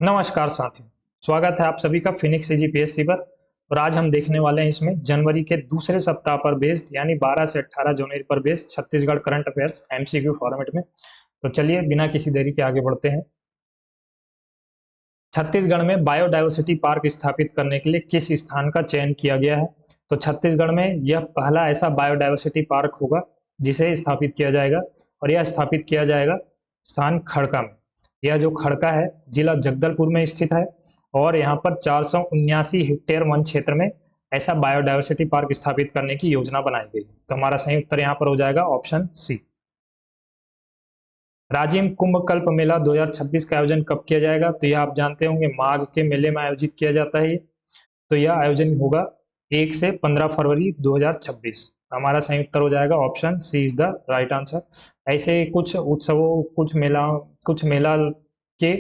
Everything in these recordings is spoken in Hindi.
नमस्कार साथियों, स्वागत है आप सभी का फिनिक्स जीपीएससी पर। और आज हम देखने वाले हैं इसमें जनवरी के दूसरे सप्ताह पर बेस्ड यानी 12 से 18 जनवरी पर based Chhattisgarh current affairs MCQ format में। तो चलिए बिना किसी देरी के आगे बढ़ते हैं। छत्तीसगढ़ में बायोडायवर्सिटी पार्क स्थापित करने के लिए किस स्थान का चयन किया गया है? तो छत्तीसगढ़ में यह पहला ऐसा बायोडायवर्सिटी पार्क होगा जिसे स्थापित किया जाएगा, और यह स्थापित किया जाएगा स्थान खड़का में। यह जो खड़का है जिला जगदलपुर में स्थित है, और यहाँ पर 479 हेक्टेयर वन क्षेत्र में ऐसा बायोडायवर्सिटी पार्क स्थापित करने की योजना बनाई गई। तो हमारा सही उत्तर यहाँ पर हो जाएगा ऑप्शन सी। राजिम कुंभ कल्प मेला 2026 का आयोजन कब किया जाएगा? तो यह आप जानते होंगे माघ के मेले में आयोजित किया जाता है। तो यह आयोजन होगा 1 से 15 फरवरी 2026। हमारा सही उत्तर हो जाएगा option C is the right answer. ऐसे कुछ उत्सवों, कुछ मेला के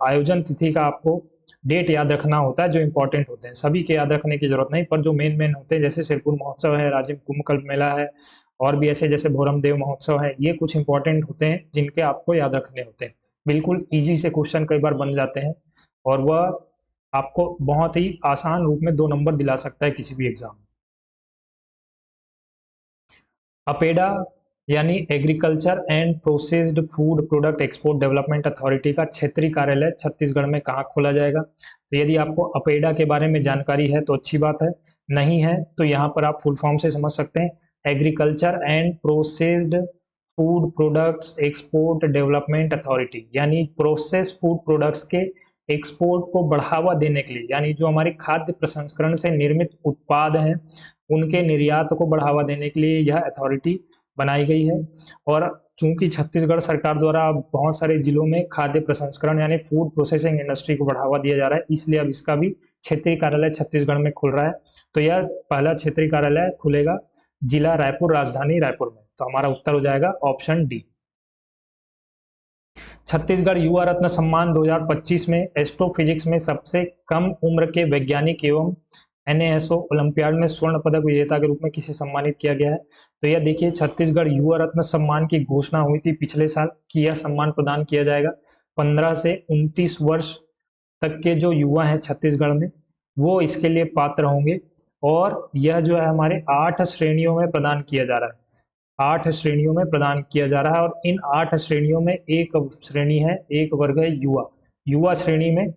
आयोजन तिथि का आपको डेट याद रखना होता है जो इंपॉर्टेंट होते हैं। सभी के याद रखने की जरूरत नहीं, पर जो मेन होते हैं जैसे सिरपुर महोत्सव है, राजिम कुंभ कल्प मेला है, और भी ऐसे जैसे भोरम देव महोत्सव है, ये कुछ इंपॉर्टेंट होते हैं जिनके आपको याद रखने होते हैं। बिल्कुल इजी से क्वेश्चन कई बार बन जाते हैं, और वह आपको बहुत ही आसान रूप में 2 नंबर दिला सकता है किसी भी एग्जाम में। अपेडा यानी agriculture and processed food product export development authority का क्षेत्रीय कार्यालय छत्तीसगढ़ में कहाँ खोला जाएगा? तो यदि आपको अपेडा के बारे में जानकारी है तो अच्छी बात है, नहीं है तो यहाँ पर आप फुल फॉर्म से समझ सकते हैं, agriculture and processed food products export development authority. यानी प्रोसेस फूड प्रोडक्ट्स के एक्सपोर्ट को बढ़ावा देने के लिए, यानी जो हमारे खाद्य प्रसंस्करण से निर्मित उत्पाद हैं उनके निर्यात को बढ़ावा देने के लिए यह अथॉरिटी बनाई गई है। और चूंकि छत्तीसगढ़ सरकार द्वारा बहुत सारे जिलों में खाद्य प्रसंस्करण यानी फूड प्रोसेसिंग इंडस्ट्री को बढ़ावा दिया जा रहा है, इसलिए अब इसका भी क्षेत्रीय कार्यालय छत्तीसगढ़ में खुल रहा है। तो यह पहला क्षेत्रीय कार्यालय खुलेगा जिला रायपुर, राजधानी रायपुर में। तो हमारा उत्तर हो जाएगा ऑप्शन डी। छत्तीसगढ़ युवा रत्न सम्मान 2025 में एस्ट्रोफिजिक्स में सबसे कम उम्र के वैज्ञानिक एवं एनएएसओ ओलंपियाड में स्वर्ण पदक विजेता के रूप में किसे सम्मानित किया गया है? तो यह देखिए, छत्तीसगढ़ युवा रत्न सम्मान की घोषणा हुई थी पिछले साल कि यह सम्मान प्रदान किया जाएगा 15 से 29 वर्ष तक के जो युवा हैं छत्तीसगढ़ में, वो इसके लिए पात्र होंगे। और यह जो है हमारे 8 श्रेणियों में प्रदान किया जा रहा है। 8 श्रेणियों में प्रदान किया जा रहा है, और इन 8 श्रेणियों में एक श्रेणी है, एक वर्ग है युवा। युवा श्रेणी में,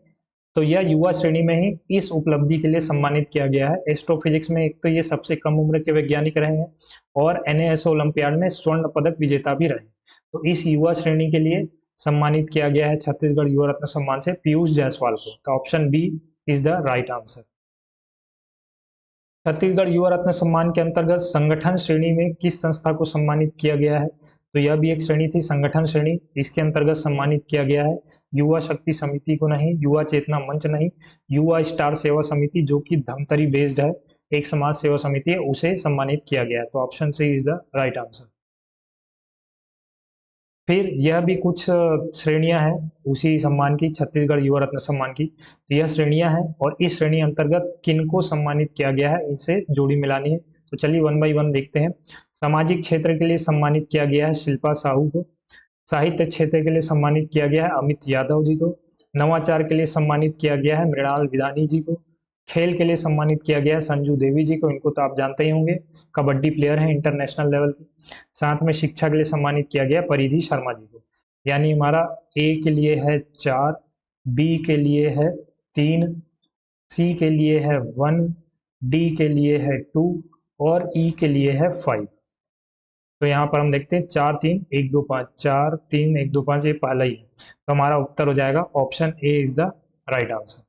तो यह युवा श्रेणी में ही इस उपलब्धि के लिए सम्मानित किया गया है। एस्ट्रोफिजिक्स में एक तो ये सबसे कम उम्र के वैज्ञानिक रहे हैं, और एनएएसओ ओलंपियाड में स्वर्ण पदक विजेता भी रहे। तो इस युवा श्रेणी के लिए सम्मानित किया गया है छत्तीसगढ़ युवा रत्न सम्मान से पीयूष जायसवाल को। तो option B is the right answer. Chhattisgarh युवा रत्न सम्मान के अंतर्गत संगठन श्रेणी में किस संस्था को सम्मानित किया गया है? तो यह भी एक श्रेणी थी, संगठन श्रेणी, इसके अंतर्गत सम्मानित किया गया है युवा शक्ति समिति को नहीं, युवा चेतना मंच नहीं, युवा स्टार सेवा समिति जो कि धमतरी बेस्ड है, एक समाज सेवा समिति है, उसे सम्मानित किया गया है। तो option C is the right answer. फिर यह भी कुछ श्रेणियां हैं उसी सम्मान की, छत्तीसगढ़ युवा रत्न सम्मान की। तो यह श्रेणियां हैं, और इस श्रेणी अंतर्गत किनको सम्मानित किया गया है इनसे जोड़ी मिलानी है। तो चलिए 1 बाई 1 देखते हैं। सामाजिक क्षेत्र के लिए सम्मानित किया गया है शिल्पा साहू को। साहित्य क्षेत्र के लिए सम्मानित किया गया है अमित यादव जी को। नवाचार के लिए सम्मानित किया गया है मृणाल विधानी जी को। खेल के लिए सम्मानित किया गया है संजू देवी जी को, इनको तो आप जानते ही होंगे, कबड्डी प्लेयर हैं इंटरनेशनल लेवल पे। साथ में शिक्षा के लिए सम्मानित किया गया परिधि शर्मा जी को। यानी हमारा ए के लिए है 4, बी के लिए है 3, सी के लिए है 1, डी के लिए है 2, और ई के लिए है 5। तो यहाँ पर हम देखते हैं 4 3 1 2 5, 4 3 1 2 5, ये पहला ही है। तो हमारा उत्तर हो जाएगा option A is the right answer.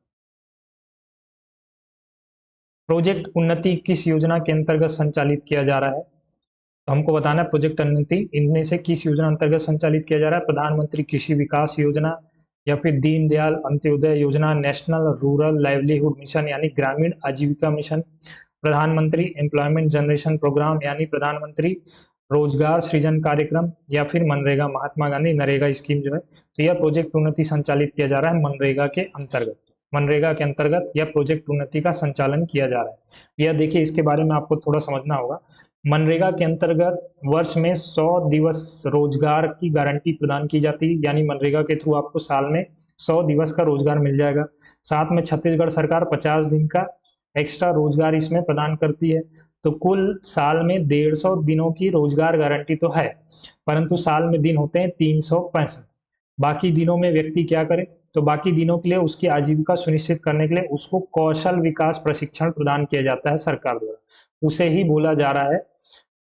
Project उन्नति किस योजना के अंतर्गत संचालित किया जा रहा है? तो हमको बताना है प्रोजेक्ट उन्नति इनमें से किस योजना अंतर्गत संचालित किया जा रहा है। प्रधानमंत्री कृषि विकास योजना, या फिर दीनदयाल अंत्योदय योजना, नेशनल रूरल लाइवलीहुड मिशन यानी ग्रामीण आजीविका मिशन, प्रधानमंत्री एम्प्लॉयमेंट जनरेशन प्रोग्राम यानी प्रधानमंत्री रोजगार सृजन कार्यक्रम, या फिर मनरेगा, महात्मा गांधी नरेगा स्कीम जो है। तो यह प्रोजेक्ट उन्नति संचालित किया जा रहा है मनरेगा के अंतर्गत। मनरेगा के अंतर्गत यह प्रोजेक्ट उन्नति का संचालन किया जा रहा है। यह देखिए, इसके बारे में आपको थोड़ा समझना होगा। मनरेगा के अंतर्गत वर्ष में 100 दिवस रोजगार की गारंटी प्रदान की जाती है, यानी मनरेगा के थ्रू आपको साल में 100 दिवस का रोजगार मिल जाएगा। साथ में छत्तीसगढ़ सरकार 50 दिन का एक्स्ट्रा रोजगार इसमें प्रदान करती है। तो कुल साल में 150 दिनों की रोजगार गारंटी तो है, परंतु साल में दिन होते हैं 365। बाकी दिनों में व्यक्ति क्या करे, तो बाकी दिनों के लिए उसकी आजीविका सुनिश्चित करने के लिए उसको कौशल विकास प्रशिक्षण प्रदान किया जाता है सरकार द्वारा। उसे ही बोला जा रहा है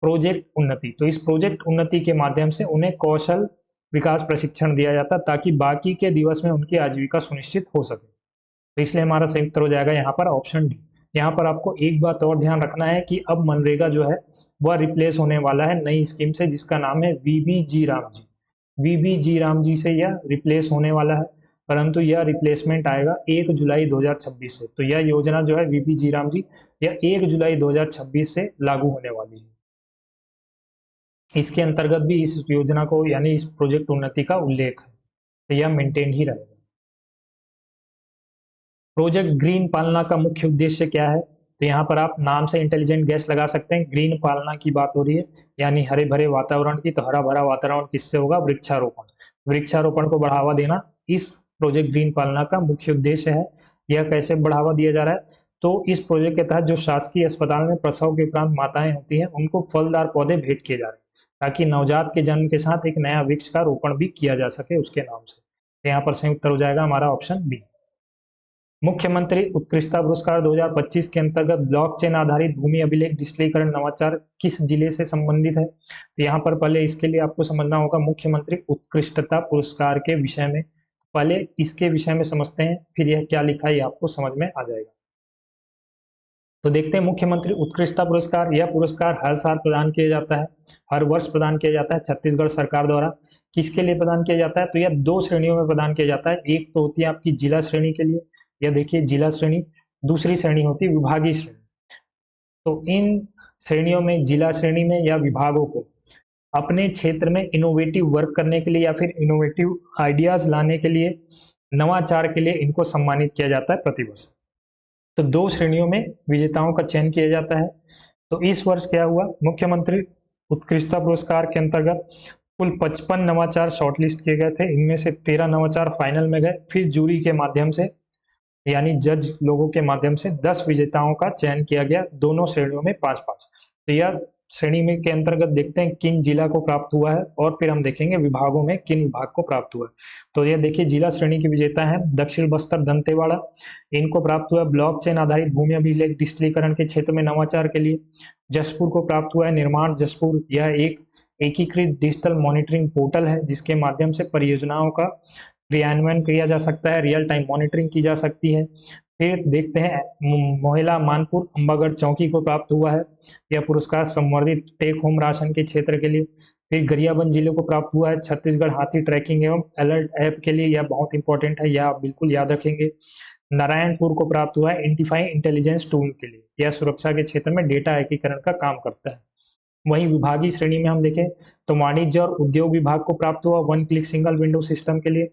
प्रोजेक्ट उन्नति। तो इस प्रोजेक्ट उन्नति के माध्यम से उन्हें कौशल विकास प्रशिक्षण दिया जाता है ताकि बाकी के दिवस में उनकी आजीविका सुनिश्चित हो सके। तो इसलिए हमारा सही उत्तर हो जाएगा यहाँ पर ऑप्शन डी। यहाँ पर आपको एक बात और ध्यान रखना है कि अब मनरेगा जो है वह रिप्लेस होने वाला है नई स्कीम से, जिसका नाम है वीबीजी राम जी। वीबीजी राम जी से यह रिप्लेस होने वाला है, परंतु यह रिप्लेसमेंट आएगा 1 जुलाई 2026 से। तो यह योजना जो है वीबीजी राम जी, यह 1 जुलाई 2026 से लागू होने वाली है। इसके अंतर्गत भी इस योजना को यानी इस प्रोजेक्ट उन्नति का उल्लेख है, तो यह मेंटेन ही रहेगा। प्रोजेक्ट ग्रीन पालना का मुख्य उद्देश्य क्या है, तो यहाँ पर आप नाम से इंटेलिजेंट गैस लगा सकते हैं। ग्रीन पालना की बात हो रही है यानी हरे भरे वातावरण की। तो हरा भरा वातावरण किससे होगा, वृक्षारोपण। वृक्षारोपण को बढ़ावा देना इस प्रोजेक्ट ग्रीन पालना का मुख्य उद्देश्य है। यह कैसे बढ़ावा दिया जा रहा है, तो इस प्रोजेक्ट के तहत जो शासकीय अस्पताल में प्रसव के उपरांत माताएं होती हैं उनको फलदार पौधे भेंट किए जा रहे हैं ताकि नवजात के जन्म के साथ एक नया वृक्ष का रोपण भी किया जा सके उसके नाम से। तो यहाँ पर सही उत्तर हो जाएगा हमारा ऑप्शन बी। मुख्यमंत्री उत्कृष्टता पुरस्कार 2025 के अंतर्गत ब्लॉकचेन आधारित भूमि अभिलेख डिजिटलीकरण नवाचार किस जिले से संबंधित है। तो यहाँ पर पहले इसके लिए आपको समझना होगा मुख्यमंत्री उत्कृष्टता पुरस्कार के विषय में। पहले इसके विषय में समझते हैं, फिर यह क्या लिखा है आपको समझ में आ जाएगा। तो देखते हैं मुख्यमंत्री उत्कृष्टता पुरस्कार। यह पुरस्कार हर साल प्रदान किया जाता है, हर वर्ष प्रदान किया जाता है छत्तीसगढ़ सरकार द्वारा। किसके लिए प्रदान किया जाता है, तो यह 2 श्रेणियों में प्रदान किया जाता है। एक तो होती है आपकी जिला श्रेणी के लिए, यह देखिए जिला श्रेणी। दूसरी श्रेणी होती है विभागीय श्रेणी। तो इन श्रेणियों में जिला श्रेणी में या विभागों को अपने क्षेत्र में इनोवेटिव वर्क करने के लिए या फिर इनोवेटिव आइडियाज लाने के लिए, नवाचार के लिए इनको सम्मानित किया जाता है प्रतिवर्ष। तो 2 श्रेणियों में विजेताओं का चयन किया जाता है। तो इस वर्ष क्या हुआ, मुख्यमंत्री उत्कृष्टता पुरस्कार के अंतर्गत कुल 55 नवाचार शॉर्टलिस्ट किए गए थे। इनमें से 13 नवाचार फाइनल में गए, फिर जूरी के माध्यम से यानी जज लोगों के माध्यम से 10 विजेताओं का चयन किया गया, दोनों श्रेणियों में 5-5। तो यह श्रेणी में के अंतर्गत देखते हैं किन जिला को प्राप्त हुआ है और फिर हम देखेंगे विभागों में किन विभाग को प्राप्त हुआ है। तो यह देखिए जिला श्रेणी के विजेता हैं दक्षिण बस्तर दंतेवाड़ा, इनको प्राप्त हुआ ब्लॉकचेन आधारित भूमि अभिलेख डिजिटलीकरण के क्षेत्र में नवाचार के लिए। जशपुर को प्राप्त हुआ है निर्माण जशपुर, यह एक एकीकृत डिजिटल मॉनिटरिंग पोर्टल है जिसके माध्यम से परियोजनाओं का क्रियान्वयन किया जा सकता है, रियल टाइम मॉनिटरिंग की जा सकती है। फिर देखते हैं मोहला मानपुर अंबागढ़ चौकी को प्राप्त हुआ है यह पुरस्कार संवर्धित टेक होम राशन के क्षेत्र के लिए। फिर गरियाबंद जिले को प्राप्त हुआ है छत्तीसगढ़ हाथी ट्रैकिंग एवं अलर्ट ऐप के लिए, यह बहुत इंपॉर्टेंट है, यह आप बिल्कुल याद रखेंगे। नारायणपुर को प्राप्त हुआ है आइडेंटिफाई इंटेलिजेंस टूल के लिए, यह सुरक्षा के क्षेत्र में डेटा एकीकरण का काम करता है। वहीं विभागीय श्रेणी में हम देखें तो वाणिज्य और उद्योग विभाग को प्राप्त हुआ one click single window system के लिए।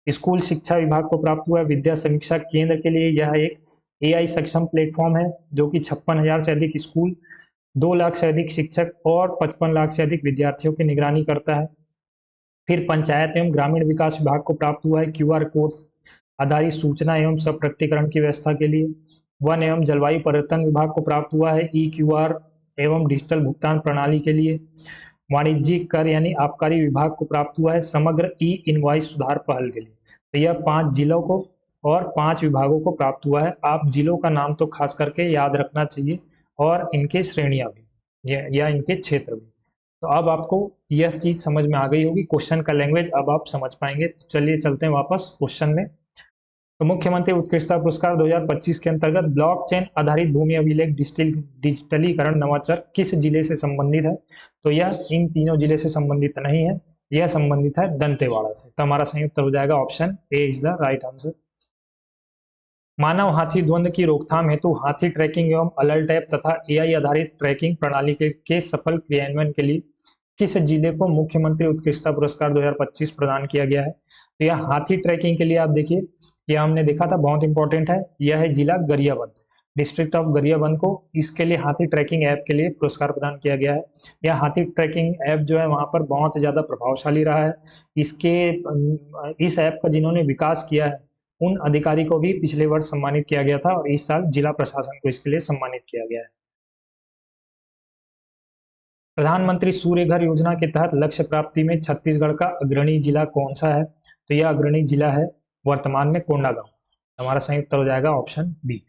स्कूल शिक्षा विभाग को प्राप्त हुआ विद्या समीक्षा केंद्र के लिए, यह एक AI सक्षम प्लेटफॉर्म है जो कि 56,000 से अधिक स्कूल, 2 लाख से अधिक शिक्षक और 55 लाख से अधिक विद्यार्थियों की निगरानी करता है। फिर पंचायत एवं ग्रामीण विकास विभाग को प्राप्त हुआ है QR कोड आधारित सूचना एवं सप्रक्टिकरण की व्यवस्था के लिए। वन एवं जलवायु परिवर्तन विभाग को प्राप्त हुआ है EQR एवं डिजिटल भुगतान प्रणाली के लिए। वाणिज्यिक कर यानी आबकारी विभाग को प्राप्त हुआ है समग्र E-इनवॉइस सुधार पहल के लिए। तो यह 5 जिलों को और 5 विभागों को प्राप्त हुआ है। आप जिलों का नाम तो खास करके याद रखना चाहिए और इनके श्रेणियां भी या इनके क्षेत्र भी। तो अब आपको यह चीज समझ में आ गई होगी, क्वेश्चन का लैंग्वेज अब आप समझ पाएंगे। तो चलिए चलते हैं वापस क्वेश्चन में। तो मुख्यमंत्री उत्कृष्टता पुरस्कार 2025 के अंतर्गत ब्लॉकचेन आधारित भूमि अभिलेख डिजिटलीकरण नवाचार किस जिले से संबंधित है, तो यह इन तीनों जिले से संबंधित नहीं है, यह संबंधित है दंतेवाड़ा से। तो हमारा सही उत्तर हो जाएगा option A is the right answer. मानव हाथी द्वंद्व की रोकथाम हेतु हाथी ट्रैकिंग एवं अलर्ट ऐप तथा AI आधारित ट्रैकिंग प्रणाली के सफल क्रियान्वयन के लिए किस जिले को मुख्यमंत्री उत्कृष्टता पुरस्कार 2025 प्रदान किया गया है। तो यह हाथी ट्रैकिंग के लिए आप देखिए, यह हमने देखा था बहुत इंपॉर्टेंट है, यह है जिला गरियाबंद। डिस्ट्रिक्ट ऑफ गरियाबंद को इसके लिए हाथी ट्रैकिंग ऐप के लिए पुरस्कार प्रदान किया गया है। यह हाथी ट्रैकिंग ऐप जो है वहाँ पर बहुत ज़्यादा प्रभावशाली रहा है। इस ऐप का जिन्होंने विकास किया है उन अधिकारी को भी पिछले वर्ष सम्मानित किया गया था और इस साल जिला प्रशासन को इसके लिए सम्मानित किया गया है। प्रधानमंत्री सूर्य घर योजना के तहत लक्ष्य प्राप्ति में छत्तीसगढ़ का अग्रणी जिला कौन सा है? तो यह अग्रणी जिला है वर्तमान में कोंडागांव। हमारा सही उत्तर हो जाएगा ऑप्शन बी।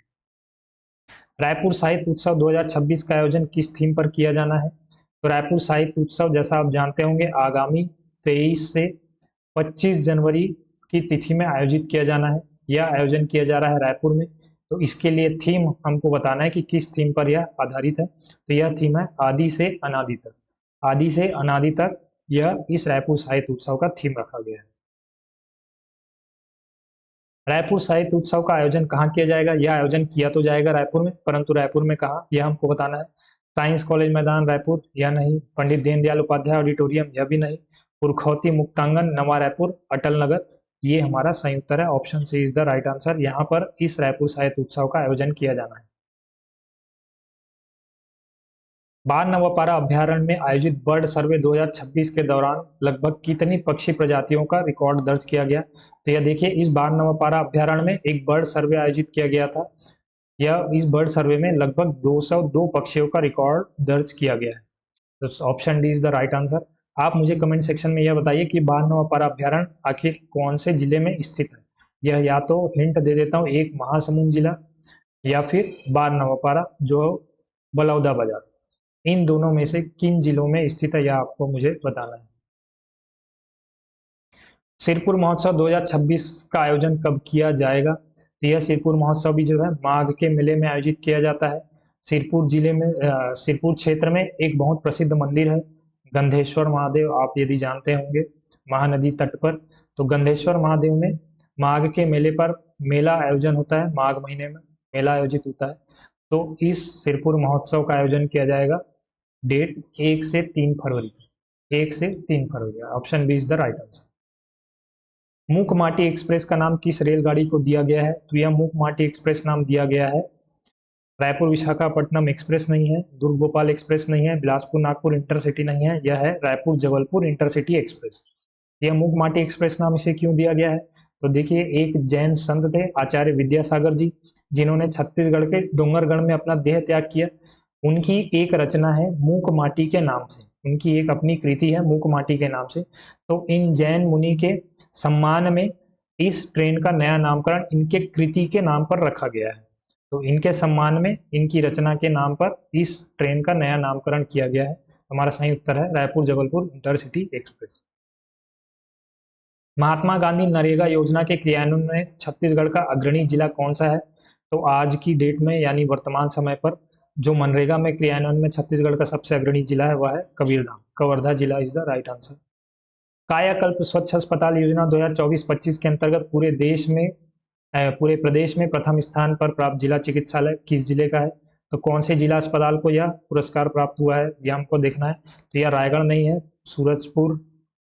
रायपुर साहित्य उत्सव 2026 का आयोजन किस थीम पर किया जाना है? तो रायपुर साहित्य उत्सव जैसा आप जानते होंगे आगामी 23 से 25 जनवरी की तिथि में आयोजित किया जाना है। यह आयोजन किया जा रहा है रायपुर में। तो इसके लिए थीम हमको बताना है कि किस थीम पर यह आधारित है। तो यह थीम है आदि से अनादि तक। आदि से अनादि तक यह इस रायपुर साहित्य उत्सव का थीम रखा गया है। रायपुर साहित्य उत्सव का आयोजन कहाँ किया जाएगा? यह आयोजन किया तो जाएगा रायपुर में, परंतु रायपुर में कहाँ यह हमको बताना है। साइंस कॉलेज मैदान रायपुर या नहीं, पंडित दीनदयाल उपाध्याय ऑडिटोरियम यह भी नहीं, पुरखौती मुक्तांगन नवा रायपुर अटल नगर ये हमारा सही उत्तर है। Option C is the right answer. यहाँ पर इस रायपुर साहित्य उत्सव का आयोजन किया जाना है। बाढ़ नवापारा अभ्यारण्य में आयोजित बर्ड सर्वे 2026 के दौरान लगभग कितनी पक्षी प्रजातियों का रिकॉर्ड दर्ज किया गया? तो यह देखिए इस बाढ़ नवापारा अभ्यारण्य में एक बर्ड सर्वे आयोजित किया गया था। यह इस बर्ड सर्वे में लगभग 202 पक्षियों का रिकॉर्ड दर्ज किया गया है। तो option D is the right answer. आप मुझे कमेंट सेक्शन में यह बताइए कि बाढ़ नवापारा अभ्यारण्य आखिर कौन से जिले में स्थित है। यह या तो हिंट दे देता हूँ, एक महासमुंद जिला या फिर बाढ़ नवापारा जो बलौदाबाजार, इन दोनों में से किन जिलों में स्थित है यह आपको मुझे बताना है। सिरपुर महोत्सव 2026 का आयोजन कब किया जाएगा? तो यह सिरपुर महोत्सव भी जो है माघ के मेले में आयोजित किया जाता है। सिरपुर जिले में सिरपुर क्षेत्र में एक बहुत प्रसिद्ध मंदिर है गंधेश्वर महादेव, आप यदि जानते होंगे महानदी तट पर। तो गंधेश्वर महादेव में माघ के मेले पर मेला आयोजन होता है, माघ महीने में मेला आयोजित होता है। तो इस सिरपुर महोत्सव का आयोजन किया जाएगा डेट 1 से 3 फरवरी, 1 से 3 फरवरी। Option B is the right answer. Mookmati Express का नाम किस रेलगाड़ी को दिया गया है? तो यह मूकमाटी एक्सप्रेस नाम दिया गया है रायपुर विशाखापट्टनम एक्सप्रेस नहीं है, दुर्ग भोपाल एक्सप्रेस नहीं है, बिलासपुर नागपुर इंटरसिटी नहीं है, यह है रायपुर जबलपुर इंटरसिटी एक्सप्रेस। यह मूकमाटी एक्सप्रेस नाम इसे क्यों दिया गया है? तो देखिए एक जैन संत थे आचार्य विद्यासागर जी, जिन्होंने छत्तीसगढ़ के डोंगरगढ़ में अपना देह त्याग किया। उनकी एक रचना है मूकमाटी के नाम से, उनकी एक अपनी कृति है मूकमाटी के नाम से। तो इन जैन मुनि के सम्मान में इस ट्रेन का नया नामकरण इनके कृति के नाम पर रखा गया है। तो इनके सम्मान में इनकी रचना के नाम पर इस ट्रेन का नया नामकरण किया गया है। हमारा सही उत्तर है रायपुर जबलपुर इंटरसिटी एक्सप्रेस। महात्मा गांधी नरेगा योजना के क्रियान्वयन में छत्तीसगढ़ का अग्रणी जिला कौन सा है? तो आज की डेट में यानी वर्तमान समय पर जो मनरेगा में क्रियान्वयन में छत्तीसगढ़ का सबसे अग्रणी जिला है वह है कबीरधाम, कवर्धा जिला इज द राइट आंसर। कायाकल्प स्वच्छ अस्पताल योजना 2024-25 के अंतर्गत पूरे प्रदेश में प्रथम स्थान पर प्राप्त जिला चिकित्सालय किस जिले का है? तो कौन से जिला अस्पताल को यह पुरस्कार प्राप्त हुआ है यह हमको देखना है। तो यह रायगढ़ नहीं है, सूरजपुर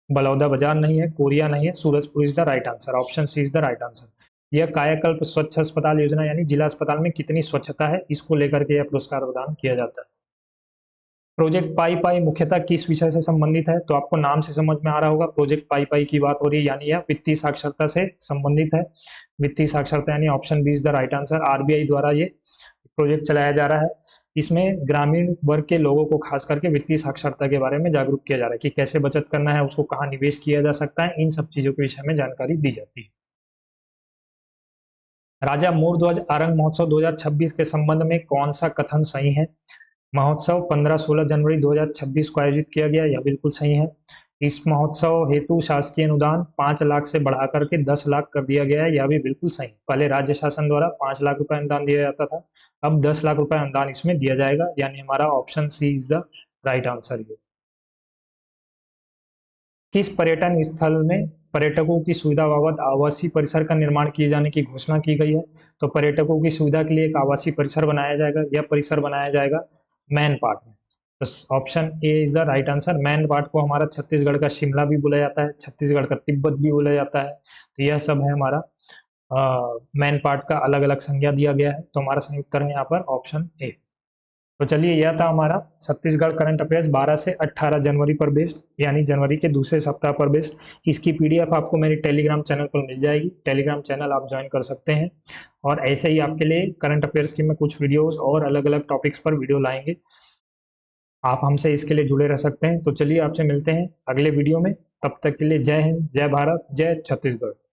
बलौदाबाजार नहीं है, कोरिया नहीं है, Surajpur is the right answer. Option C is the right answer. यह कायाकल्प स्वच्छ अस्पताल योजना यानी जिला अस्पताल में कितनी स्वच्छता है इसको लेकर के यह पुरस्कार प्रदान किया जाता है। प्रोजेक्ट पाई पाई मुख्यतः किस विषय से संबंधित है? तो आपको नाम से समझ में आ रहा होगा प्रोजेक्ट पाई पाई की बात हो रही है, यानी यह वित्तीय साक्षरता से संबंधित है। वित्तीय साक्षरता यानी option B is the right answer. RBI द्वारा ये प्रोजेक्ट चलाया जा रहा है। इसमें ग्रामीण वर्ग के लोगों को खास करके वित्तीय साक्षरता के बारे में जागरूक किया जा रहा है कि कैसे बचत करना है, उसको कहाँ निवेश किया जा सकता है, इन सब चीजों के विषय में जानकारी दी जाती है। राजा मोरध्वज आरंग महोत्सव 2026 के संबंध में कौन सा कथन सही है? महोत्सव 15-16 जनवरी 2026 को आयोजित किया गया, यह बिल्कुल सही है। इस महोत्सव हेतु शासकीय अनुदान 5 लाख से बढ़ा करके 10 लाख कर दिया गया है, यह भी बिल्कुल सही। पहले राज्य शासन द्वारा 5 लाख रुपए अनुदान दिया जाता था, अब 10 लाख रुपए अनुदान इसमें दिया जाएगा, यानी हमारा option C is the right answer. किस पर्यटन स्थल में पर्यटकों की सुविधा बाबत आवासीय परिसर का निर्माण किए जाने की घोषणा की गई है? तो पर्यटकों की सुविधा के लिए एक आवासीय परिसर बनाया जाएगा, यह परिसर बनाया जाएगा मैन पार्क में। तो option A is the right answer. Man park को हमारा छत्तीसगढ़ का शिमला भी बोला जाता है, छत्तीसगढ़ का तिब्बत भी बोला जाता है। तो यह सब है हमारा मेन पार्ट का अलग अलग संज्ञा दिया गया है। तो हमारा सही उत्तर है यहाँ पर ऑप्शन ए। तो चलिए, यह था हमारा छत्तीसगढ़ करंट अफेयर्स 12 से 18 जनवरी पर बेस्ड, यानी जनवरी के दूसरे सप्ताह पर बेस्ड। इसकी पीडीएफ आपको मेरे टेलीग्राम चैनल पर मिल जाएगी। टेलीग्राम चैनल आप ज्वाइन कर सकते हैं, और ऐसे ही आपके लिए करंट अफेयर्स की मैं कुछ वीडियोस और अलग अलग टॉपिक्स पर वीडियो लाएंगे। आप हमसे इसके लिए जुड़े रह सकते हैं। तो चलिए, आपसे मिलते हैं अगले वीडियो में। तब तक के लिए जय हिंद, जय भारत, जय छत्तीसगढ़।